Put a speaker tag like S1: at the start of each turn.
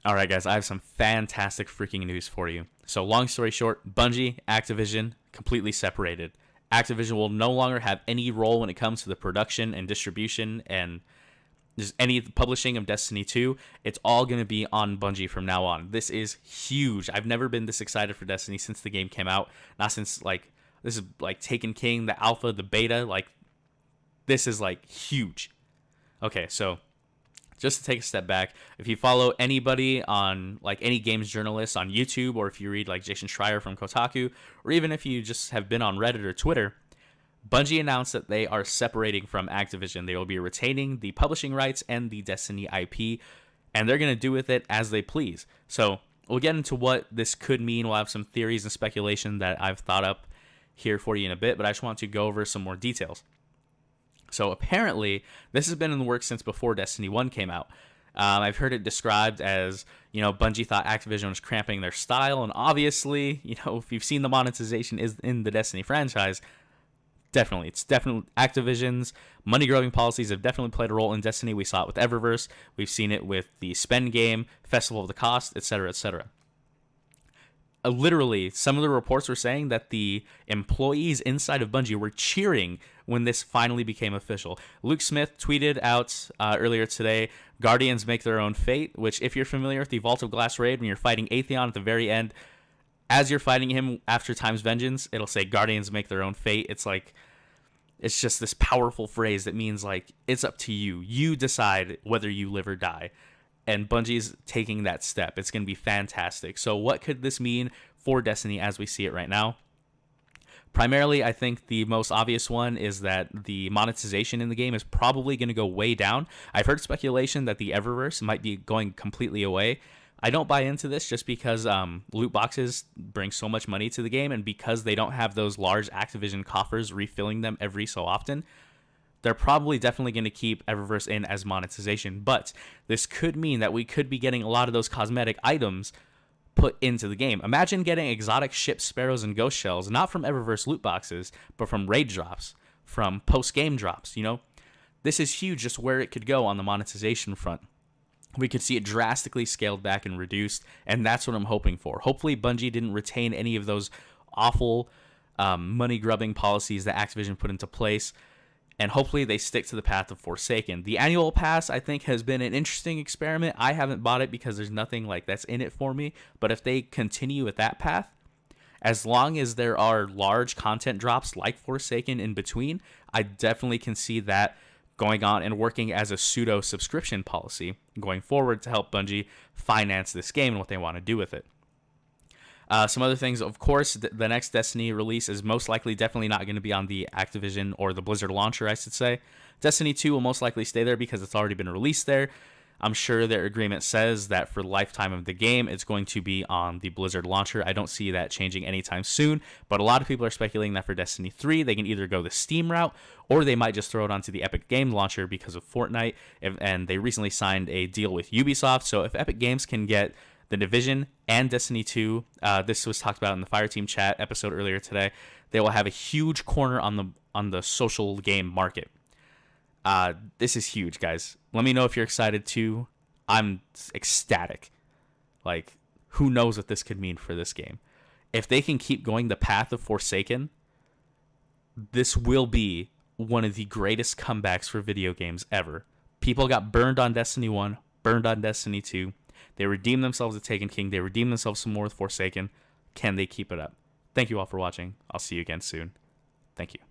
S1: All right, guys, I have some fantastic freaking news for you. So, long story short, Bungie, Activision, completely separated. Activision will no longer have any role when it comes to the production and distribution and just any publishing of Destiny 2. It's all going to be on Bungie from now on. This is huge. I've never been this excited for Destiny since the game came out. Not since, like, this is like Taken King, the alpha, the beta. Like, this is, like, huge. Okay, so just to take a step back, if you follow anybody on, like, any games journalists on YouTube, or if you read, like, Jason Schreier from Kotaku, or even if you just have been on Reddit or Twitter, Bungie announced that they are separating from Activision. They will be retaining the publishing rights and the Destiny IP, and they're going to do with it as they please. So we'll get into what this could mean. We'll have some theories and speculation that I've thought up here for you in a bit, but I just want to go over some more details. So apparently, this has been in the works since before Destiny 1 came out. I've heard it described as, Bungie thought Activision was cramping their style, and obviously, if you've seen the monetization is in the Destiny franchise, it's definitely Activision's money-grubbing policies have definitely played a role in Destiny. We saw it with Eververse. We've seen it with the Spend game, Festival of the Cost, etc., etc. Literally, some of the reports were saying that the employees inside of Bungie were cheering when this finally became official. Luke Smith tweeted out earlier today, "Guardians make their own fate," which, if you're familiar with the Vault of Glass raid, when you're fighting Atheon at the very end, as you're fighting him after Time's Vengeance, it'll say, "Guardians make their own fate." It's just this powerful phrase that means, like, it's up to you. You decide whether you live or die. And Bungie's taking that step. It's going to be fantastic. So what could this mean for Destiny as we see it right now? Primarily, I think the most obvious one is that the monetization in the game is probably going to go way down. I've heard speculation that the Eververse might be going completely away. I don't buy into this just because loot boxes bring so much money to the game, and because they don't have those large Activision coffers refilling them every so often, they're probably definitely going to keep Eververse in as monetization. But this could mean that we could be getting a lot of those cosmetic items put into the game. Imagine getting exotic ship sparrows and ghost shells, not from Eververse loot boxes, but from raid drops, from post-game drops, This is huge, just where it could go on the monetization front. We could see it drastically scaled back and reduced, and that's what I'm hoping for. Hopefully Bungie didn't retain any of those awful money-grubbing policies that Activision put into place, and hopefully they stick to the path of Forsaken. The annual pass, I think, has been an interesting experiment. I haven't bought it because there's nothing like that's in it for me, but if they continue with that path, as long as there are large content drops like Forsaken in between, I definitely can see that going on and working as a pseudo subscription policy going forward to help Bungie finance this game and what they want to do with it. Some other things, of course, the next Destiny release is most likely definitely not going to be on the Activision or the Blizzard launcher, I should say. Destiny 2 will most likely stay there because it's already been released there. I'm sure their agreement says that for the lifetime of the game, it's going to be on the Blizzard launcher. I don't see that changing anytime soon, but a lot of people are speculating that for Destiny 3, they can either go the Steam route, or they might just throw it onto the Epic Games launcher because of Fortnite, and they recently signed a deal with Ubisoft, so if Epic Games can get The Division and Destiny 2, this was talked about in the Fireteam Chat episode earlier today, they will have a huge corner on the social game market. This is huge, guys. Let me know if you're excited too. I'm ecstatic. Like, who knows what this could mean for this game? If they can keep going the path of Forsaken, this will be one of the greatest comebacks for video games ever. People got burned on Destiny 1, burned on Destiny 2. They redeemed themselves with Taken King. They redeemed themselves some more with Forsaken. Can they keep it up? Thank you all for watching. I'll see you again soon. Thank you.